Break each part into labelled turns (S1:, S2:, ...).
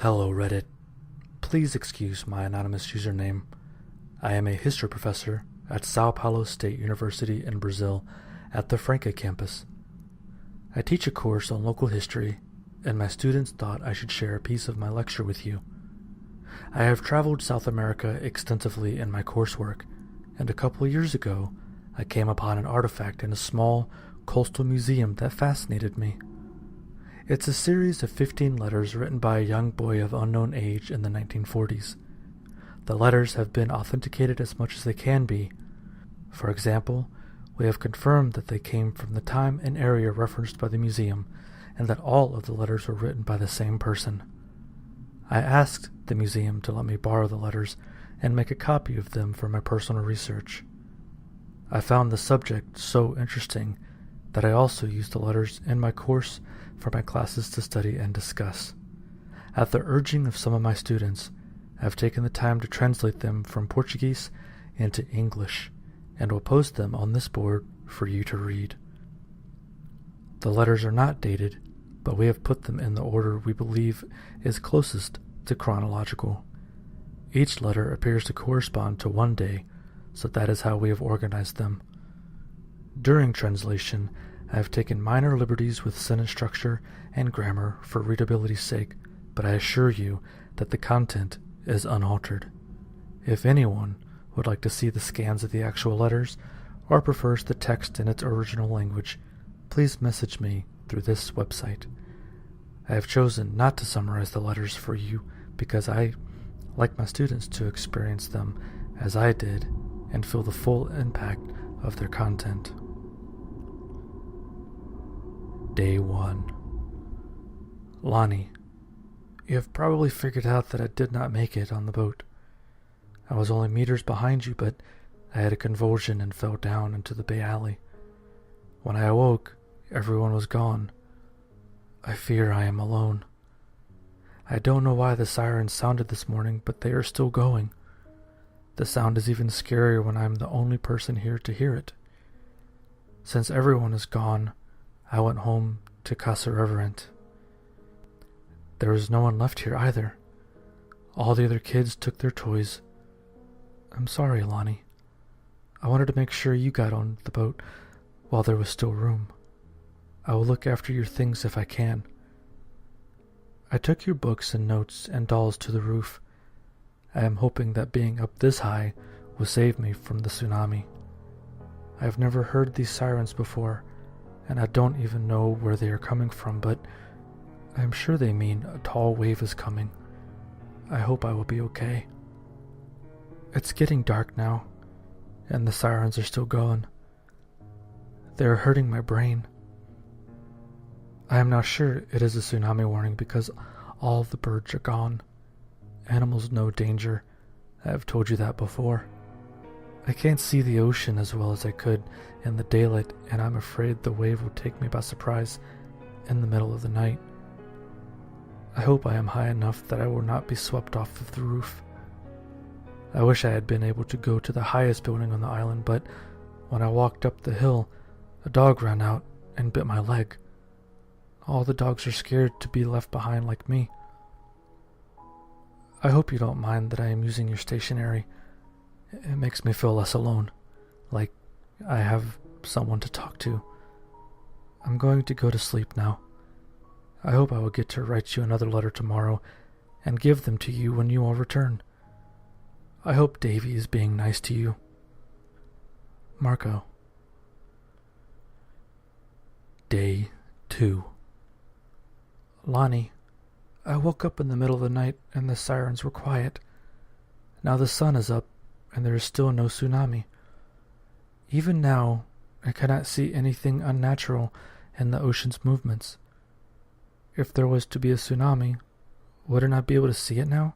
S1: Hello Reddit. Please excuse my anonymous username. I am a history professor at Sao Paulo State University in Brazil at the Franca campus. I teach a course on local history, and my students thought I should share a piece of my lecture with you. I have traveled South America extensively in my coursework, and a couple of years ago I came upon an artifact in a small coastal museum that fascinated me. It's a series of 15 letters written by a young boy of unknown age in the 1940s. The letters have been authenticated as much as they can be. For example, we have confirmed that they came from the time and area referenced by the museum, and that all of the letters were written by the same person. I asked the museum to let me borrow the letters and make a copy of them for my personal research. I found the subject so interesting that I also used the letters in my course for my classes to study and discuss. At the urging of some of my students, I have taken the time to translate them from Portuguese into English, and will post them on this board for you to read. The letters are not dated, but we have put them in the order we believe is closest to chronological. Each letter appears to correspond to one day, so that is how we have organized them. During translation, I have taken minor liberties with sentence structure and grammar for readability's sake, but I assure you that the content is unaltered. If anyone would like to see the scans of the actual letters, or prefers the text in its original language, please message me through this website. I have chosen not to summarize the letters for you because I like my students to experience them as I did and feel the full impact of their content. Day 1. Lonnie, you have probably figured out that I did not make it on the boat. I was only meters behind you, but I had a convulsion and fell down into the bay alley. When I awoke, everyone was gone. I fear I am alone. I don't know why the sirens sounded this morning, but they are still going. The sound is even scarier when I am the only person here to hear it. Since everyone is gone, I went home to Casa Reverent. There was no one left here either. All the other kids took their toys. I'm sorry, Lonnie. I wanted to make sure you got on the boat while there was still room. I will look after your things if I can. I took your books and notes and dolls to the roof. I am hoping that being up this high will save me from the tsunami. I have never heard these sirens before, and I don't even know where they are coming from, but I am sure they mean a tall wave is coming. I hope I will be okay. It's getting dark now, and the sirens are still going. They are hurting my brain. I am now sure it is a tsunami warning because all the birds are gone. Animals know danger. I have told you that before. I can't see the ocean as well as I could in the daylight, and I'm afraid the wave will take me by surprise in the middle of the night. I hope I am high enough that I will not be swept off of the roof. I wish I had been able to go to the highest building on the island, but when I walked up the hill, a dog ran out and bit my leg. All the dogs are scared to be left behind like me. I hope you don't mind that I am using your stationery. It makes me feel less alone, like I have someone to talk to. I'm going to go to sleep now. I hope I will get to write you another letter tomorrow and give them to you when you all return. I hope Davy is being nice to you. Marco. Day 2. Lonnie, I woke up in the middle of the night and the sirens were quiet. Now the sun is up and there is still no tsunami. Even now, I cannot see anything unnatural in the ocean's movements. If there was to be a tsunami, wouldn't I be able to see it now?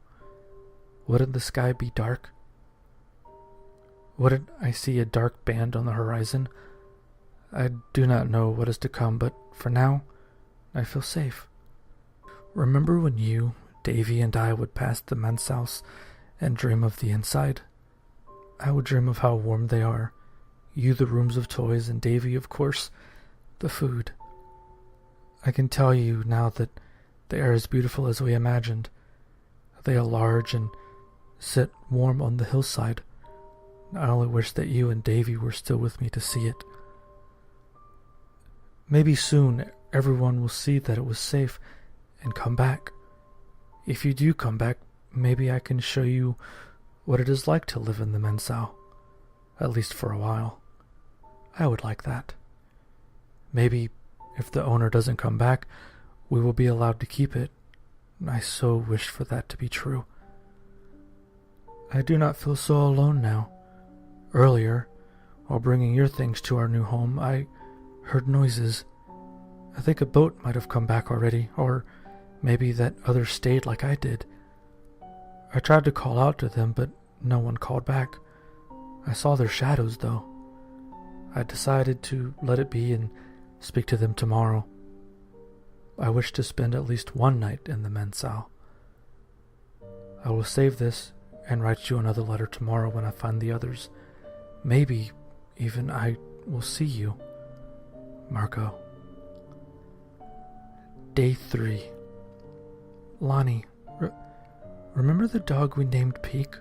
S1: Wouldn't the sky be dark? Wouldn't I see a dark band on the horizon? I do not know what is to come, but for now, I feel safe. Remember when you, Davy, and I would pass the men's house and dream of the inside? I would dream of how warm they are. You the rooms of toys, and Davy, of course, the food. I can tell you now that they are as beautiful as we imagined, They are large and sit warm on the hillside. I only wish that you and Davy were still with me to see it. Maybe soon everyone will see that it was safe and come back. If you do come back, maybe I can show you what it is like to live in the Mensao, at least for a while. I would like that. Maybe if the owner doesn't come back, we will be allowed to keep it. I so wish for that to be true. I do not feel so alone now. Earlier, while bringing your things to our new home, I heard noises. I think a boat might have come back already, or maybe that others stayed like I did. I tried to call out to them, but no one called back. I saw their shadows, though. I decided to let it be and speak to them tomorrow. I wish to spend at least one night in the Mensao. I will save this and write you another letter tomorrow when I find the others. Maybe even I will see you. Marco. Day 3. Lonnie, remember the dog we named Peek?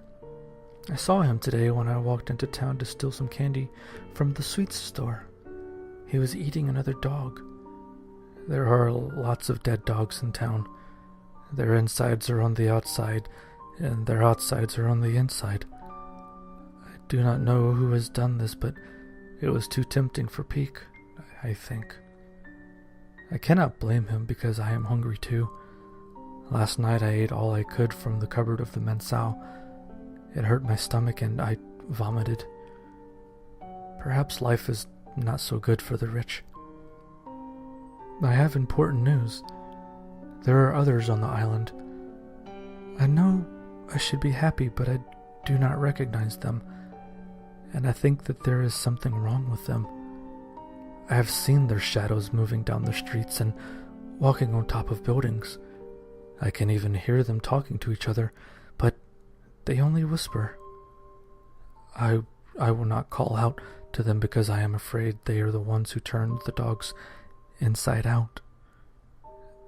S1: I saw him today when I walked into town to steal some candy from the sweets store. He was eating another dog. There are lots of dead dogs in town. Their insides are on the outside, and their outsides are on the inside. I do not know who has done this, but it was too tempting for Peek, I think. I cannot blame him because I am hungry too. Last night I ate all I could from the cupboard of the Mensao. It hurt my stomach and I vomited. Perhaps life is not so good for the rich. I have important news. There are others on the island. I know I should be happy, but I do not recognize them, and I think that there is something wrong with them. I have seen their shadows moving down the streets and walking on top of buildings. I can even hear them talking to each other, but they only whisper. I will not call out to them because I am afraid they are the ones who turned the dogs inside out.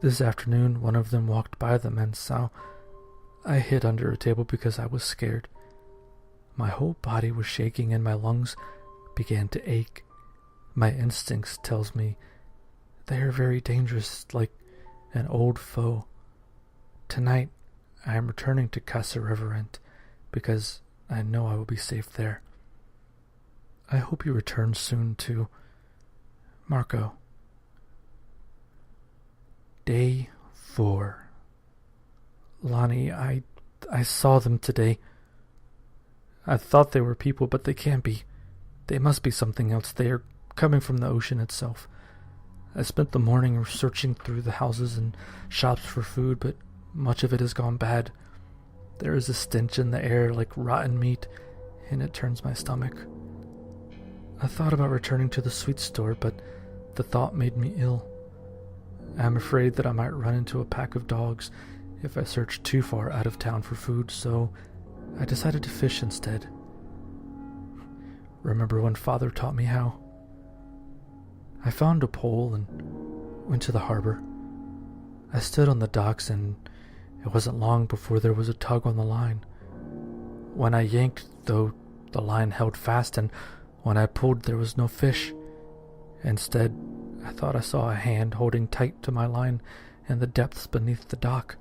S1: This afternoon, one of them walked by the Mensao. I hid under a table because I was scared. My whole body was shaking and my lungs began to ache. My instincts tells me they are very dangerous, like an old foe. Tonight, I am returning to Casa Reverent because I know I will be safe there. I hope you return soon too. Marco. Day 4. Lonnie, I saw them today. I thought they were people, but they can't be. They must be something else. They are coming from the ocean itself. I spent the morning searching through the houses and shops for food, but much of it has gone bad. There is a stench in the air like rotten meat, and it turns my stomach. I thought about returning to the sweet store, but the thought made me ill. I am afraid that I might run into a pack of dogs if I search too far out of town for food, so I decided to fish instead. Remember when Father taught me how? I found a pole and went to the harbor. I stood on the docks and it wasn't long before there was a tug on the line. When I yanked, though, the line held fast, and when I pulled there was no fish. Instead, I thought I saw a hand holding tight to my line in the depths beneath the dock.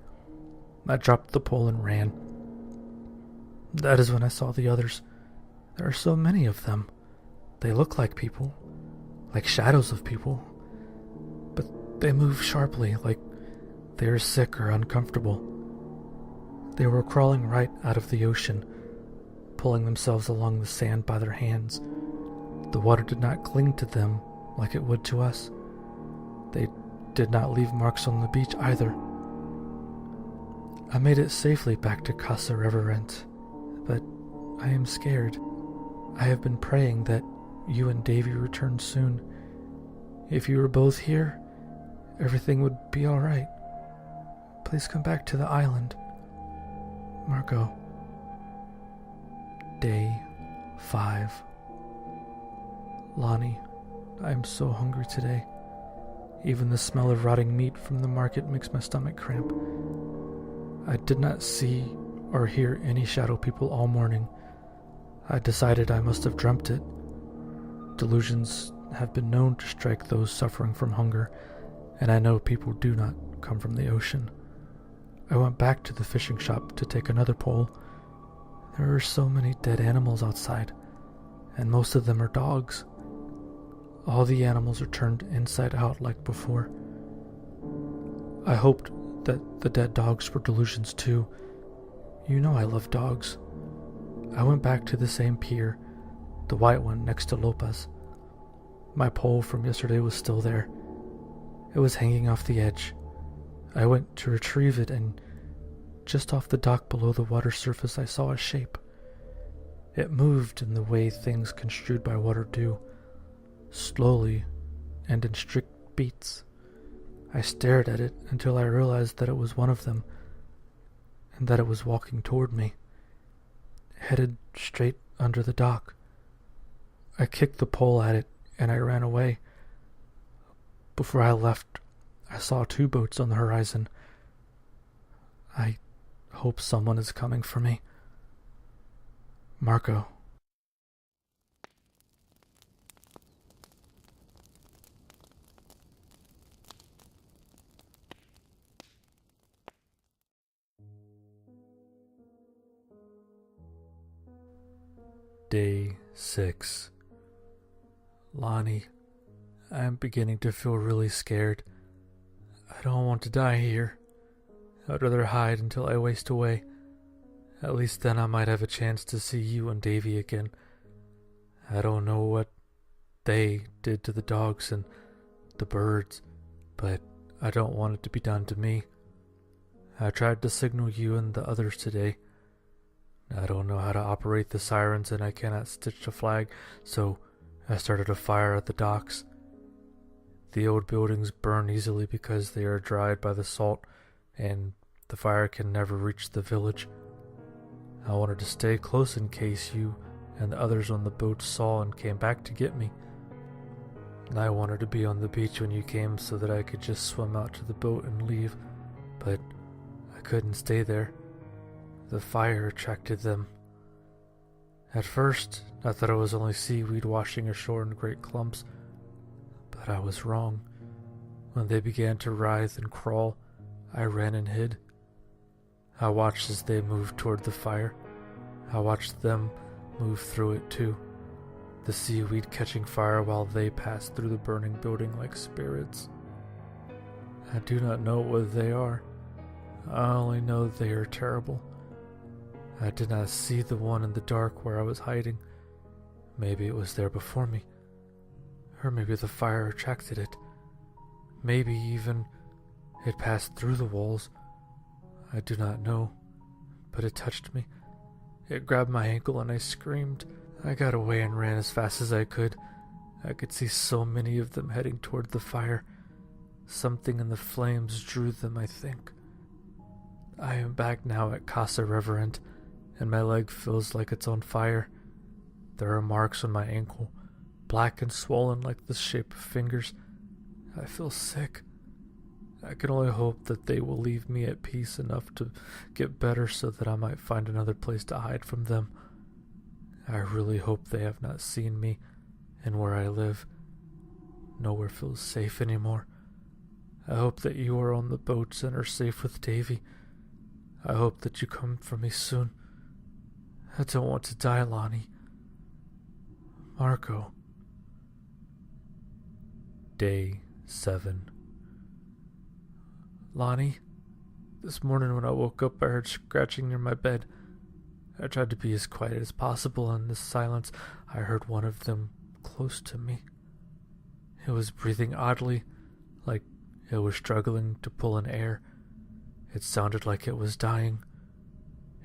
S1: I dropped the pole and ran. That is when I saw the others. There are so many of them. They look like people, like shadows of people, but they move sharply, like they are sick or uncomfortable. They were crawling right out of the ocean, pulling themselves along the sand by their hands. The water did not cling to them like it would to us. They did not leave marks on the beach either. I made it safely back to Casa Reverent, but I am scared. I have been praying that you and Davy return soon. If you were both here, everything would be all right. Please come back to the island. Marco. Day 5. Lonnie, I am so hungry today. Even the smell of rotting meat from the market makes my stomach cramp. I did not see or hear any shadow people all morning. I decided I must have dreamt it. Delusions have been known to strike those suffering from hunger, and I know people do not come from the ocean. I went back to the fishing shop to take another pole. There are so many dead animals outside, and most of them are dogs. All the animals are turned inside out like before. I hoped that the dead dogs were delusions too. You know I love dogs. I went back to the same pier, the white one next to Lopez. My pole from yesterday was still there. It was hanging off the edge. I went to retrieve it, and just off the dock below the water surface I saw a shape. It moved in the way things construed by water do, slowly and in strict beats. I stared at it until I realized that it was one of them, and that it was walking toward me, headed straight under the dock. I kicked the pole at it, and I ran away. Before I left, I saw 2 boats on the horizon. I hope someone is coming for me. Marco. Day 6. Lonnie, I am beginning to feel really scared. I don't want to die here. I'd rather hide until I waste away. At least then I might have a chance to see you and Davy again. I don't know what they did to the dogs and the birds, but I don't want it to be done to me. I tried to signal you and the others today. I don't know how to operate the sirens and I cannot stitch a flag, so I started a fire at the docks. The old buildings burn easily because they are dried by the salt, and the fire can never reach the village. I wanted to stay close in case you and the others on the boat saw and came back to get me. I wanted to be on the beach when you came so that I could just swim out to the boat and leave, but I couldn't stay there. The fire attracted them. At first, I thought it was only seaweed washing ashore in great clumps, but I was wrong. When they began to writhe and crawl, I ran and hid. I watched as they moved toward the fire. I watched them move through it too, the seaweed catching fire while they passed through the burning building like spirits. I do not know what they are. I only know they are terrible. I did not see the one in the dark where I was hiding. Maybe it was there before me. Or maybe the fire attracted it. Maybe even it passed through the walls. I do not know, but it touched me. It grabbed my ankle and I screamed. I got away and ran as fast as I could. I could see so many of them heading toward the fire. Something in the flames drew them, I think. I am back now at Casa Reverend, and my leg feels like it's on fire. There are marks on my ankle, black and swollen like the shape of fingers. I feel sick. I can only hope that they will leave me at peace enough to get better so that I might find another place to hide from them. I really hope they have not seen me and where I live. Nowhere feels safe anymore. I hope that you are on the boats and are safe with Davy. I hope that you come for me soon. I don't want to die, Lonnie. Marco. Day 7. Lonnie, this morning when I woke up I heard scratching near my bed. I tried to be as quiet as possible. In the silence I heard one of them close to me. It was breathing oddly, like it was struggling to pull in air. It sounded like it was dying.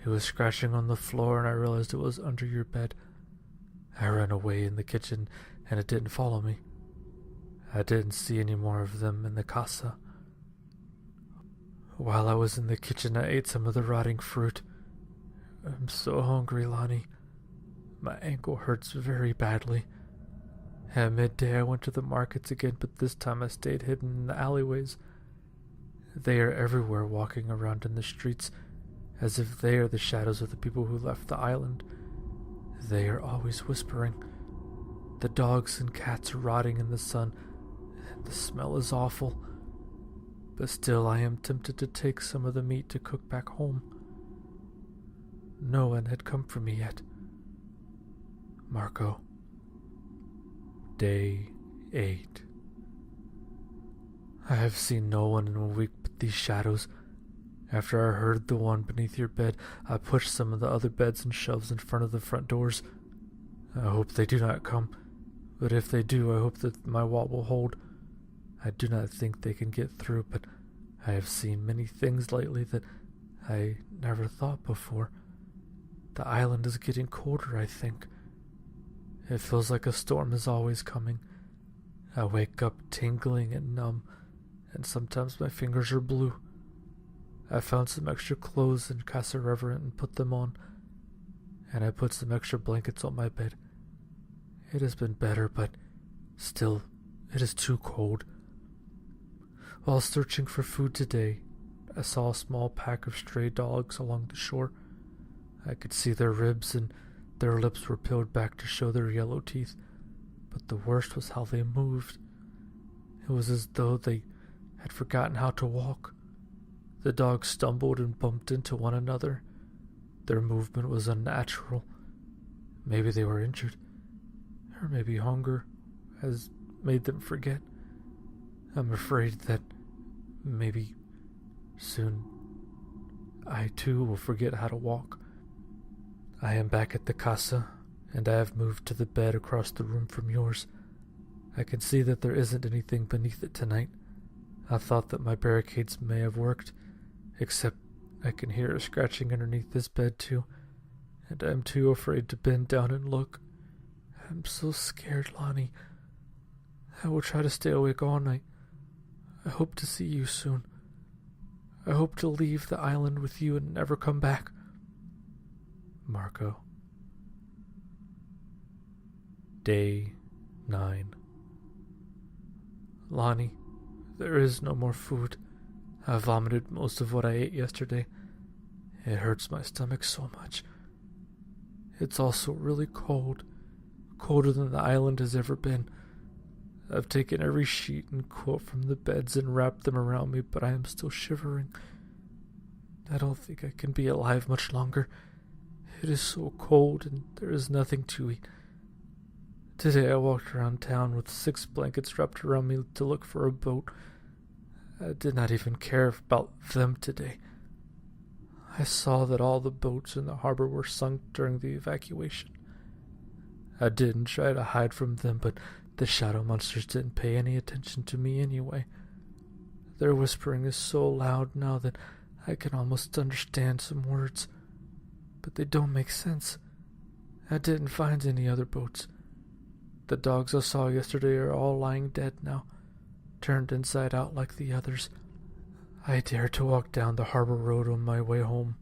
S1: It was scratching on the floor and I realized it was under your bed. I ran away in the kitchen and it didn't follow me. I didn't see any more of them in the casa. While I was in the kitchen, I ate some of the rotting fruit. I'm so hungry, Lonnie. My ankle hurts very badly. At midday, I went to the markets again, but this time I stayed hidden in the alleyways. They are everywhere, walking around in the streets, as if they are the shadows of the people who left the island. They are always whispering. The dogs and cats are rotting in the sun, and the smell is awful. But still I am tempted to take some of the meat to cook back home. No one had come for me yet. Marco. Day 8. I have seen no one in a week but these shadows. After I heard the one beneath your bed, I pushed some of the other beds and shelves in front of the front doors. I hope they do not come, but if they do, I hope that my wall will hold. I do not think they can get through, but I have seen many things lately that I never thought before. The island is getting colder, I think. It feels like a storm is always coming. I wake up tingling and numb, and sometimes my fingers are blue. I found some extra clothes in Casa Reverend and put them on, and I put some extra blankets on my bed. It has been better, but still, it is too cold. While searching for food today, I saw a small pack of stray dogs along the shore. I could see their ribs, and their lips were peeled back to show their yellow teeth, but the worst was how they moved. It was as though they had forgotten how to walk. The dogs stumbled and bumped into one another. Their movement was unnatural. Maybe they were injured, or maybe hunger has made them forget. I'm afraid that maybe soon I too will forget how to walk. I am back at the casa, and I have moved to the bed across the room from yours. I can see that there isn't anything beneath it tonight. I thought that my barricades may have worked, except I can hear a scratching underneath this bed too, and I'm too afraid to bend down and look. I'm so scared, Lonnie. I will try to stay awake all night. I hope to see you soon. I hope to leave the island with you and never come back. Marco. Day 9. Lonnie, there is no more food. I vomited most of what I ate yesterday. It hurts my stomach so much. It's also really cold. Colder than the island has ever been. I've taken every sheet and quilt from the beds and wrapped them around me, but I am still shivering. I don't think I can be alive much longer. It is so cold and there is nothing to eat. Today I walked around town with 6 blankets wrapped around me to look for a boat. I did not even care about them today. I saw that all the boats in the harbor were sunk during the evacuation. I didn't try to hide from them, but the shadow monsters didn't pay any attention to me anyway. Their whispering is so loud now that I can almost understand some words, but they don't make sense. I didn't find any other boats. The dogs I saw yesterday are all lying dead now, turned inside out like the others. I dared to walk down the harbor road on my way home.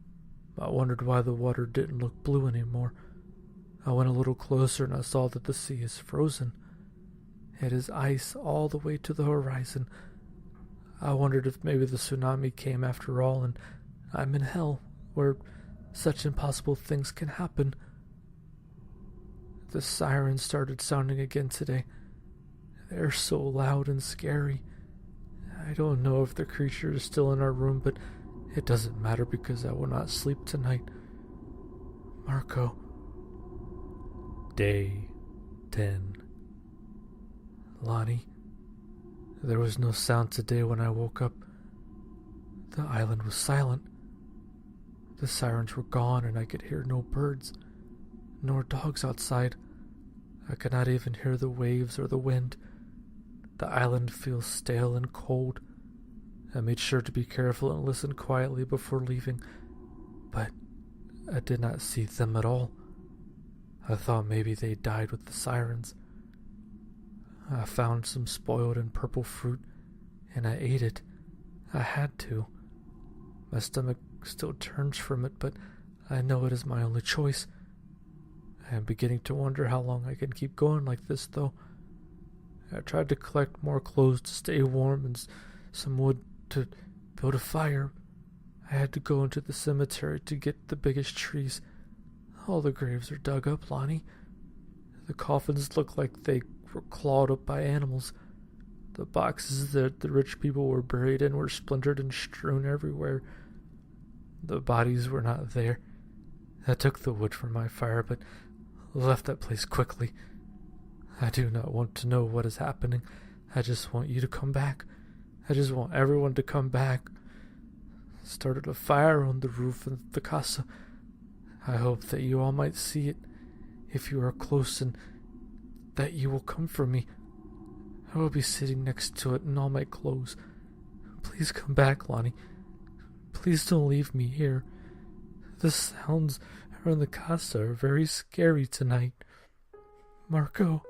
S1: I wondered why the water didn't look blue anymore. I went a little closer and I saw that the sea is frozen. It is ice all the way to the horizon. I wondered if maybe the tsunami came after all and I'm in hell, where such impossible things can happen. The sirens started sounding again today. They're so loud and scary. I don't know if the creature is still in our room, but it doesn't matter because I will not sleep tonight. Marco. Day 10. Lonnie, there was no sound today when I woke up. The island was silent. The sirens were gone and I could hear no birds, nor dogs outside. I could not even hear the waves or the wind. The island feels stale and cold. I made sure to be careful and listen quietly before leaving, but I did not see them at all. I thought maybe they died with the sirens. I found some spoiled and purple fruit, and I ate it. I had to. My stomach still turns from it, but I know it is my only choice. I am beginning to wonder how long I can keep going like this, though. I tried to collect more clothes to stay warm and some wood to build a fire. I had to go into the cemetery to get the biggest trees. All the graves are dug up, Lonnie. The coffins look like they were clawed up by animals. The boxes that the rich people were buried in were splintered and strewn everywhere. The bodies were not there. I took the wood from my fire, but left that place quickly. I do not want to know what is happening. I just want you to come back. I just want everyone to come back. Started a fire on the roof of the casa. I hope that you all might see it if you are close, and that you will come for me. I will be sitting next to it in all my clothes. Please come back, Lonnie. Please don't leave me here. The sounds around the casa are very scary tonight. Marco.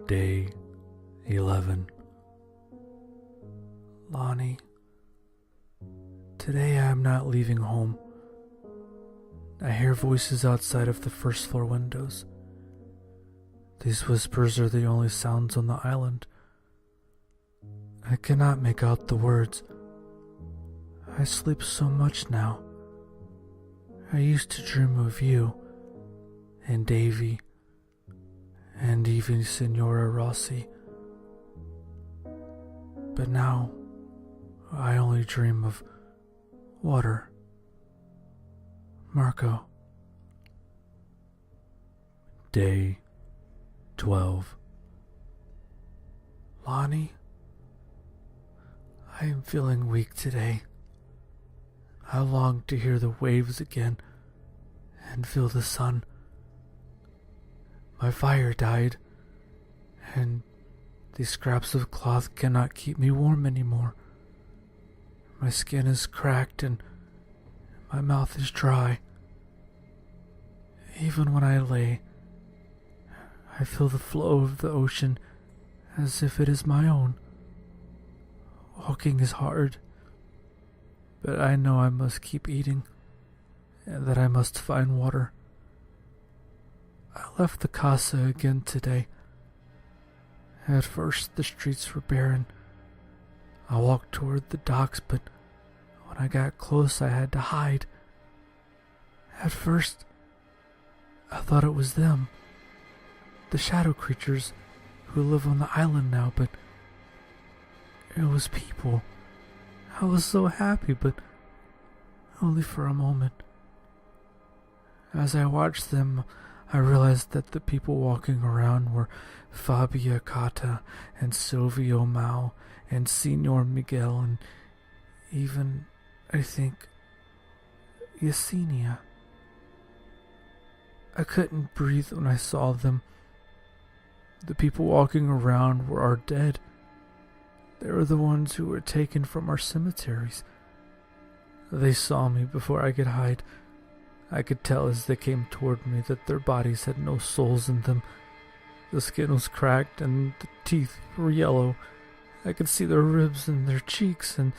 S1: Day 11. Lonnie, today I am not leaving home. I hear voices outside of the first floor windows. These whispers are the only sounds on the island. I cannot make out the words. I sleep so much now. I used to dream of you and Davy and even Signora Rossi. But now, I only dream of water. Marco. Day 12. Lonnie, I am feeling weak today. I long to hear the waves again and feel the sun. My fire died, and these scraps of cloth cannot keep me warm anymore. My skin is cracked and my mouth is dry. Even when I lay, I feel the flow of the ocean as if it is my own. Walking is hard, but I know I must keep eating and that I must find water. I left the casa again today. At first, the streets were barren. I walked toward the docks, but when I got close, I had to hide. At first, I thought it was them, the shadow creatures who live on the island now, but it was people. I was so happy, but only for a moment. As I watched them, I realized that the people walking around were Fabia Cata and Silvio Mao and Signor Miguel and even, I think, Yesenia. I couldn't breathe when I saw them. The people walking around were our dead. They were the ones who were taken from our cemeteries. They saw me before I could hide. I could tell as they came toward me that their bodies had no souls in them. The skin was cracked and the teeth were yellow. I could see their ribs and their cheeks and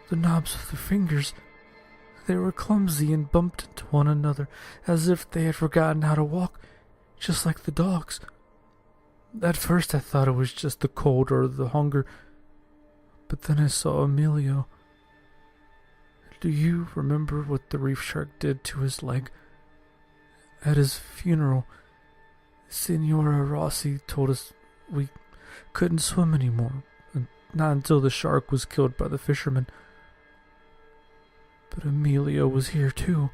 S1: the knobs of their fingers. They were clumsy and bumped into one another as if they had forgotten how to walk, just like the dogs. At first I thought it was just the cold or the hunger, but then I saw Emilio. Do you remember what the reef shark did to his leg? At his funeral, Signora Rossi told us we couldn't swim anymore, and not until the shark was killed by the fishermen. But Emilio was here too.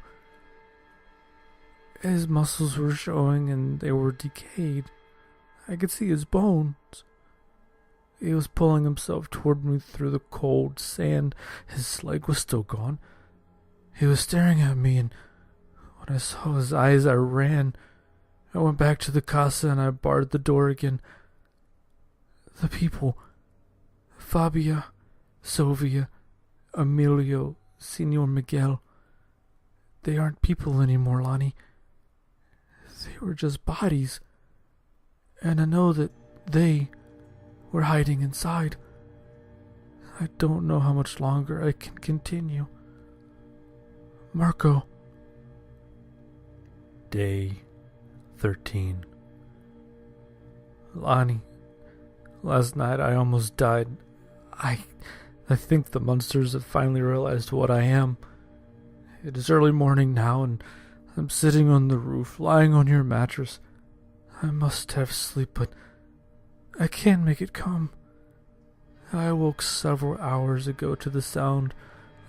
S1: His muscles were showing and they were decayed. I could see his bones. He was pulling himself toward me through the cold sand. His leg was still gone. He was staring at me, and when I saw his eyes, I ran. I went back to the casa and I barred the door again. The people, Fabia, Sylvia, Emilio, Signor Miguel, they aren't people anymore, Lonnie. They were just bodies. and I know that they were hiding inside. I don't know how much longer I can continue. Marco. Day 13. Lonnie, last night I almost died. I think the monsters have finally realized what I am. It is early morning now, and I'm sitting on the roof, lying on your mattress. I must have sleep, but I can't make it come. I awoke several hours ago to the sound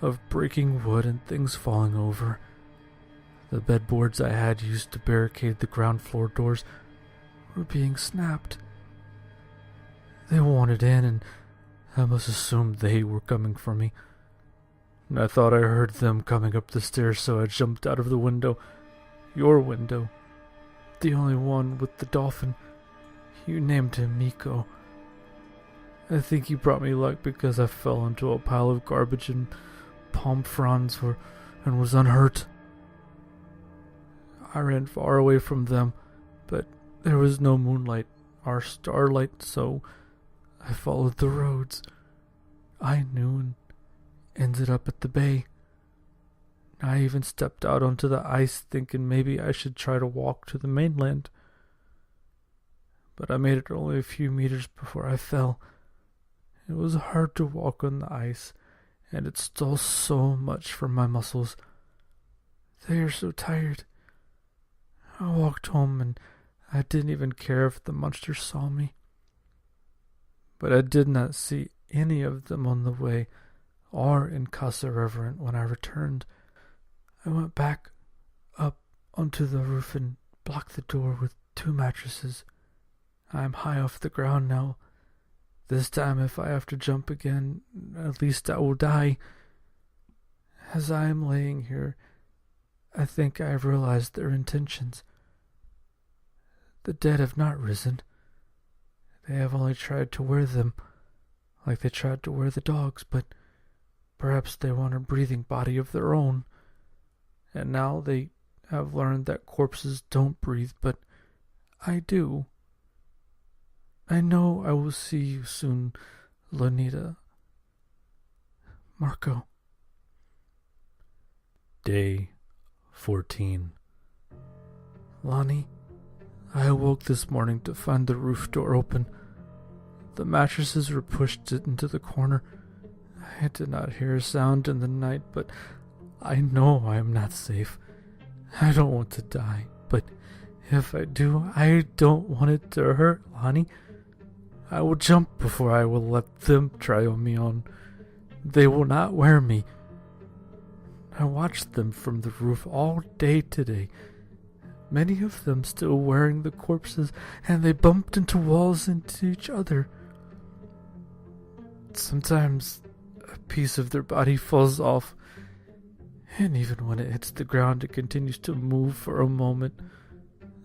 S1: of breaking wood and things falling over. The bedboards I had used to barricade the ground floor doors were being snapped. They wanted in, and I must assume they were coming for me. I thought I heard them coming up the stairs, so I jumped out of the window. Your window. The only one with the dolphin. You named him Miko. I think he brought me luck because I fell into a pile of garbage and palm fronds and was unhurt. I ran far away from them, but there was no moonlight or starlight, so I followed the roads. I knew and ended up at the bay. I even stepped out onto the ice thinking maybe I should try to walk to the mainland. But I made it only a few meters before I fell. It was hard to walk on the ice, and it stole so much from my muscles. They are so tired. I walked home, and I didn't even care if the monsters saw me. But I did not see any of them on the way, or in Casa Reverend when I returned. I went back up onto the roof and blocked the door with 2 mattresses. I am high off the ground now. This time, if I have to jump again, at least I will die. As I am laying here, I think I have realized their intentions. The dead have not risen. They have only tried to wear them, like they tried to wear the dogs, but perhaps they want a breathing body of their own. And now they have learned that corpses don't breathe, but I do. I know I will see you soon, Lonida. Marco. Day 14. Lonnie, I awoke this morning to find the roof door open. The mattresses were pushed into the corner. I did not hear a sound in the night, but I know I am not safe. I don't want to die, but if I do, I don't want it to hurt, Lonnie. I will jump before I will let them try me on. They will not wear me. I watched them from the roof all day today. Many of them still wearing the corpses, and they bumped into walls and into each other. Sometimes a piece of their body falls off, and even when it hits the ground, it continues to move for a moment.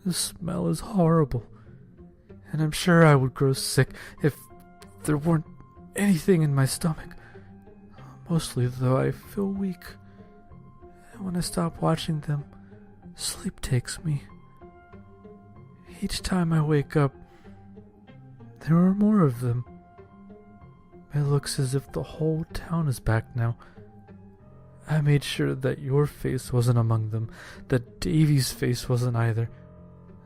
S1: The smell is horrible, and I'm sure I would grow sick if there weren't anything in my stomach. Mostly, though, I feel weak, and when I stop watching them, sleep takes me. Each time I wake up, there are more of them. It looks as if the whole town is back now. I made sure that your face wasn't among them, that Davy's face wasn't either.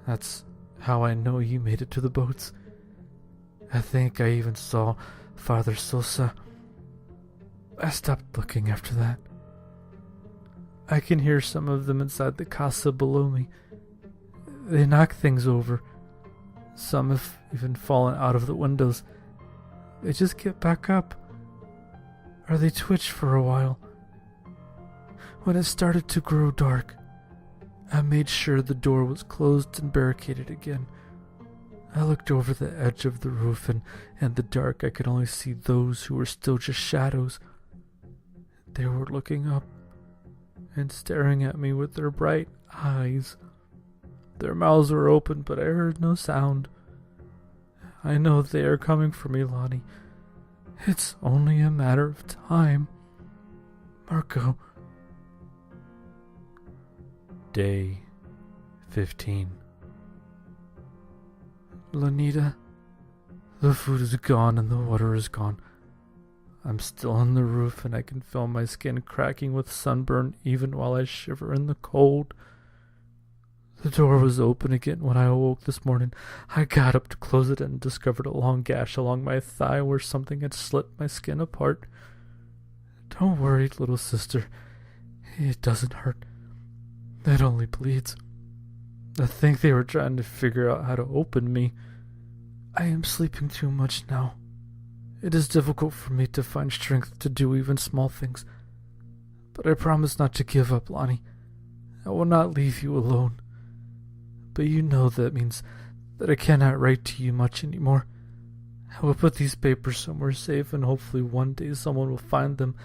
S1: That's how I know you made it to the boats. I think I even saw Father Sosa. I stopped looking after that. I can hear some of them inside the casa below me. They knock things over. Some have even fallen out of the windows. They just get back up, or they twitch for a while. When it started to grow dark, I made sure the door was closed and barricaded again. I looked over the edge of the roof, and in the dark I could only see those who were still just shadows. They were looking up and staring at me with their bright eyes. Their mouths were open, but I heard no sound. I know they are coming for me, Lonnie. It's only a matter of time. Marco. Day 15. Lonida, the food is gone and the water is gone. I'm still on the roof and I can feel my skin cracking with sunburn even while I shiver in the cold. The door was open again when I awoke this morning. I got up to close it and discovered a long gash along my thigh where something had slit my skin apart. Don't worry, little sister. It doesn't hurt. It only bleeds. I think they were trying to figure out how to open me. I am sleeping too much now. It is difficult for me to find strength to do even small things. But I promise not to give up, Lonnie. I will not leave you alone. But you know that means that I cannot write to you much anymore. I will put these papers somewhere safe and hopefully one day someone will find them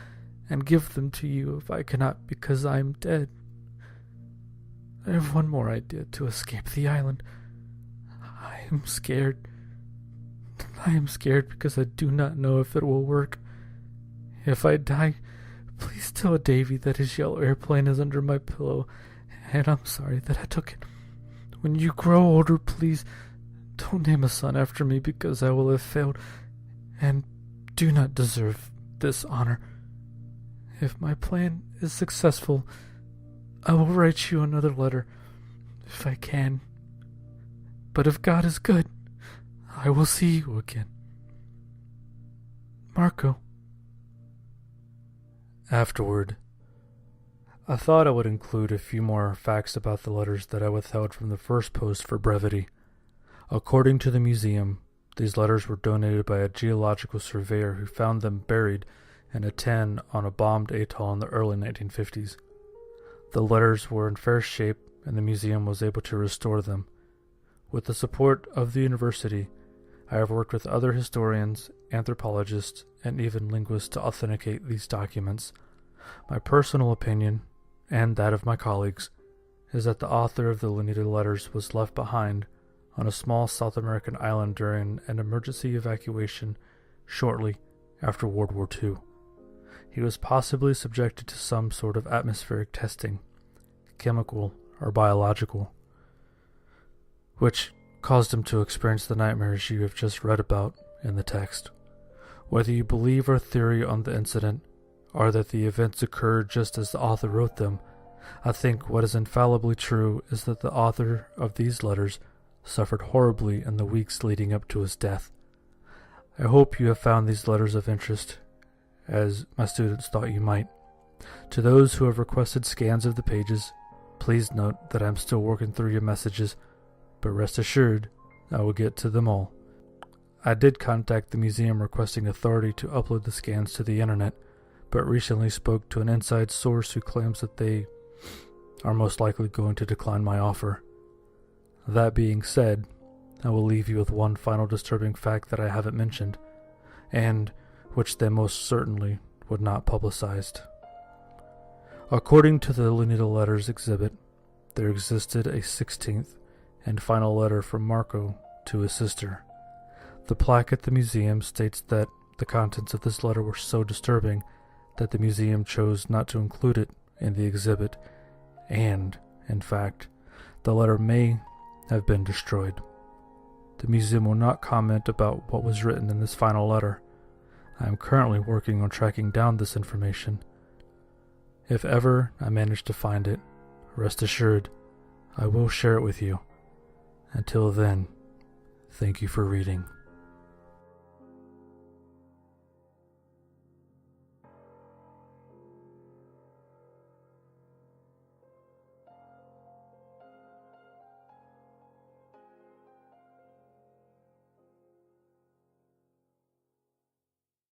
S1: and give them to you if I cannot because I am dead. I have one more idea to escape the island. I am scared. I am scared because I do not know if it will work. If I die, please tell Davy that his yellow airplane is under my pillow, and I'm sorry that I took it. When you grow older, please don't name a son after me because I will have failed and do not deserve this honor. If my plan is successful, I will write you another letter if I can. But if God is good, I will see you again. Marco. Afterward, I thought I would include a few more facts about the letters that I withheld from the first post for brevity. According to the museum, these letters were donated by a geological surveyor who found them buried in a tin on a bombed atoll in the early 1950s. The letters were in fair shape and the museum was able to restore them. With the support of the university, I have worked with other historians, anthropologists, and even linguists to authenticate these documents. My personal opinion, and that of my colleagues, is that the author of the Lonida letters was left behind on a small South American island during an emergency evacuation shortly after World War II. He was possibly subjected to some sort of atmospheric testing, chemical or biological, which caused him to experience the nightmares you have just read about in the text. Whether you believe our theory on the incident, or that the events occurred just as the author wrote them, I think what is infallibly true is that the author of these letters suffered horribly in the weeks leading up to his death. I hope you have found these letters of interest, as my students thought you might. To those who have requested scans of the pages, please note that I am still working through your messages, but rest assured, I will get to them all. I did contact the museum requesting authority to upload the scans to the internet, but recently spoke to an inside source who claims that they are most likely going to decline my offer. That being said, I will leave you with one final disturbing fact that I haven't mentioned, and which they most certainly would not publicized. According to the Lonida Letters exhibit, there existed a 16th and final letter from Marco to his sister. The plaque at the museum states that the contents of this letter were so disturbing that the museum chose not to include it in the exhibit, and, in fact, the letter may have been destroyed. The museum will not comment about what was written in this final letter. I am currently working on tracking down this information. If ever I manage to find it, rest assured, I will share it with you. Until then, thank you for reading.